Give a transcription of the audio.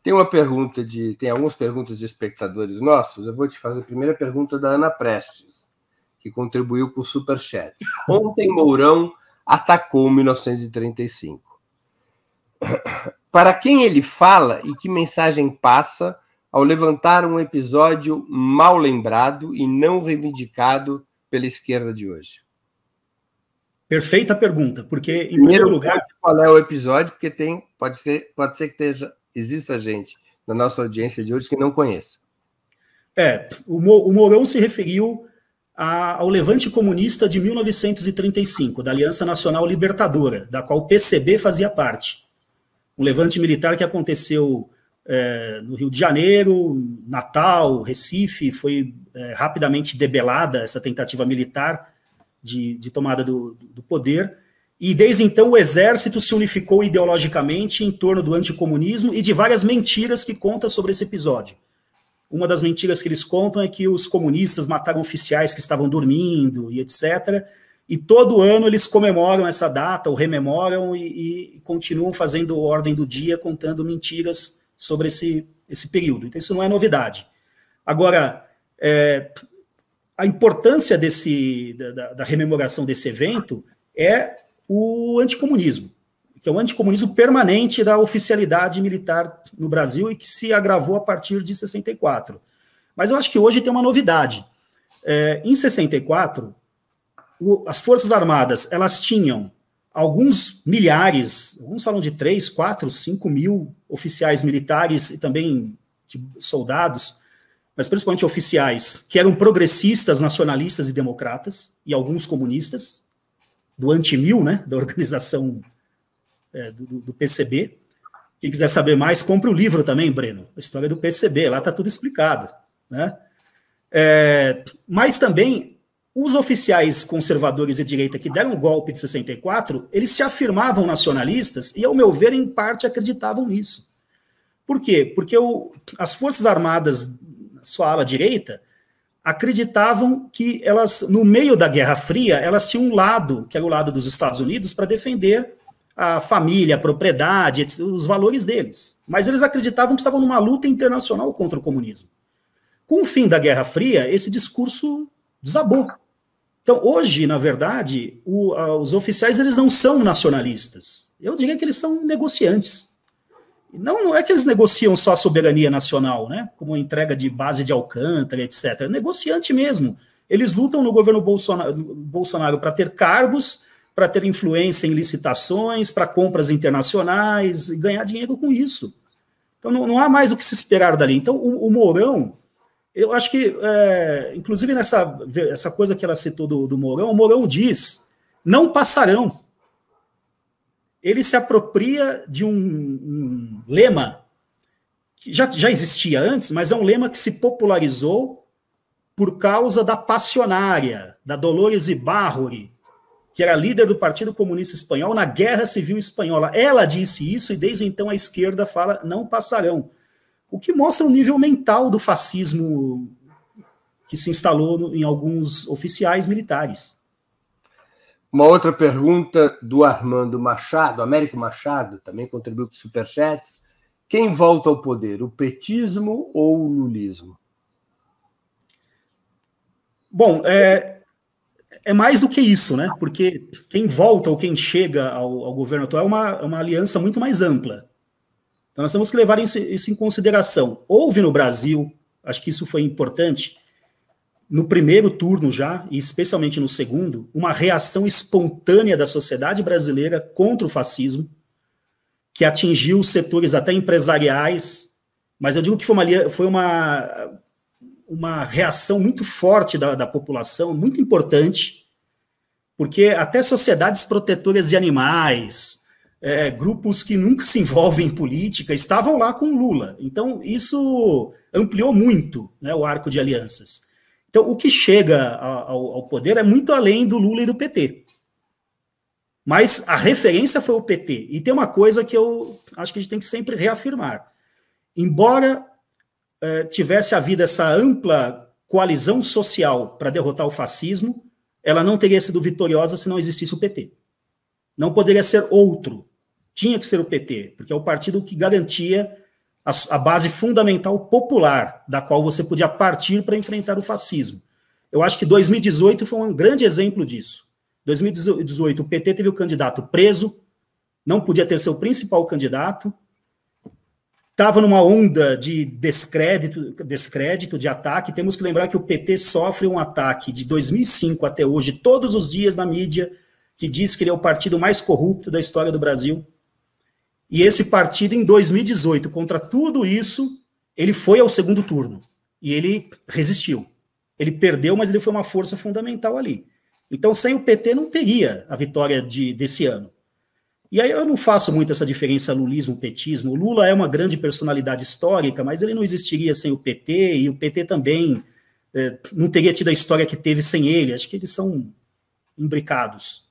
Tem algumas perguntas de espectadores nossos. Eu vou te fazer a primeira pergunta da Ana Prestes, que contribuiu com o Superchat. Ontem Mourão atacou 1935. Para quem ele fala e que mensagem passa ao levantar um episódio mal lembrado e não reivindicado pela esquerda de hoje? Perfeita pergunta, porque, em primeiro lugar... Qual é o episódio? Porque pode ser que exista gente na nossa audiência de hoje que não conheça. O Mourão se referiu ao levante comunista de 1935, da Aliança Nacional Libertadora, da qual o PCB fazia parte. Um levante militar que aconteceu no Rio de Janeiro, Natal, Recife, foi rapidamente debelada essa tentativa militar de tomada do poder, e desde então o exército se unificou ideologicamente em torno do anticomunismo e de várias mentiras que conta sobre esse episódio. Uma das mentiras que eles contam é que os comunistas mataram oficiais que estavam dormindo e etc., e todo ano eles comemoram essa data, ou rememoram, e continuam fazendo ordem do dia, contando mentiras sobre esse período. Então isso não é novidade. Agora, a importância da rememoração desse evento é o anticomunismo, que é o anticomunismo permanente da oficialidade militar no Brasil e que se agravou a partir de 64. Mas eu acho que hoje tem uma novidade. Em 64, as Forças Armadas, elas tinham alguns milhares, alguns falam de 3, 4, 5 mil oficiais militares e também de soldados, mas principalmente oficiais, que eram progressistas, nacionalistas e democratas, e alguns comunistas, do anti-mil, né, da organização do PCB. Quem quiser saber mais, compre o livro também, Breno, a história do PCB, lá está tudo explicado. Né? Mas também, os oficiais conservadores e direita que deram o golpe de 64, eles se afirmavam nacionalistas e, ao meu ver, em parte acreditavam nisso. Por quê? Porque as Forças Armadas, sua ala direita, acreditavam que elas, no meio da Guerra Fria, elas tinham um lado, que era o lado dos Estados Unidos, para defender a família, a propriedade, os valores deles. Mas eles acreditavam que estavam numa luta internacional contra o comunismo. Com o fim da Guerra Fria, esse discurso desabou. Então, hoje, na verdade, os oficiais eles não são nacionalistas. Eu diria que eles são negociantes. Não é que eles negociam só a soberania nacional, né? Como a entrega de base de Alcântara, etc. É negociante mesmo. Eles lutam no governo Bolsonaro para ter cargos, para ter influência em licitações, para compras internacionais e ganhar dinheiro com isso. Então não há mais o que se esperar dali. Então o Mourão, eu acho que, inclusive essa coisa que ela citou do Mourão, o Mourão diz, não passarão. Ele se apropria de um lema que já existia antes, mas é um lema que se popularizou por causa da Passionária, da Dolores Ibárruri, que era líder do Partido Comunista Espanhol na Guerra Civil Espanhola. Ela disse isso e desde então a esquerda fala não passarão. O que mostra o nível mental do fascismo que se instalou em alguns oficiais militares. Uma outra pergunta do Armando Machado, Américo Machado, também contribuiu com o Superchat. Quem volta ao poder, o petismo ou o lulismo? Bom, é mais do que isso, né? Porque quem volta ou quem chega ao governo atual é uma aliança muito mais ampla. Então nós temos que levar isso em consideração. Houve no Brasil, acho que isso foi importante, no primeiro turno já, e especialmente no segundo, uma reação espontânea da sociedade brasileira contra o fascismo, que atingiu setores até empresariais, mas eu digo que foi uma reação muito forte da população, muito importante, porque até sociedades protetoras de animais, grupos que nunca se envolvem em política, estavam lá com Lula. Então, isso ampliou muito, né, o arco de alianças. Então, o que chega ao poder é muito além do Lula e do PT. Mas a referência foi o PT. E tem uma coisa que eu acho que a gente tem que sempre reafirmar. Embora tivesse havido essa ampla coalizão social para derrotar o fascismo, ela não teria sido vitoriosa se não existisse o PT. Não poderia ser outro. Tinha que ser o PT, porque é o partido que garantia a base fundamental popular da qual você podia partir para enfrentar o fascismo. Eu acho que 2018 foi um grande exemplo disso. 2018, o PT teve o candidato preso, não podia ter seu principal candidato, estava numa onda de descrédito, de ataque. Temos que lembrar que o PT sofre um ataque de 2005 até hoje, todos os dias na mídia, que diz que ele é o partido mais corrupto da história do Brasil. E esse partido, em 2018, contra tudo isso, ele foi ao segundo turno. E ele resistiu. Ele perdeu, mas ele foi uma força fundamental ali. Então, sem o PT, não teria a vitória desse ano. E aí eu não faço muito essa diferença lulismo-petismo. O Lula é uma grande personalidade histórica, mas ele não existiria sem o PT, e o PT também não teria tido a história que teve sem ele. Acho que eles são imbricados.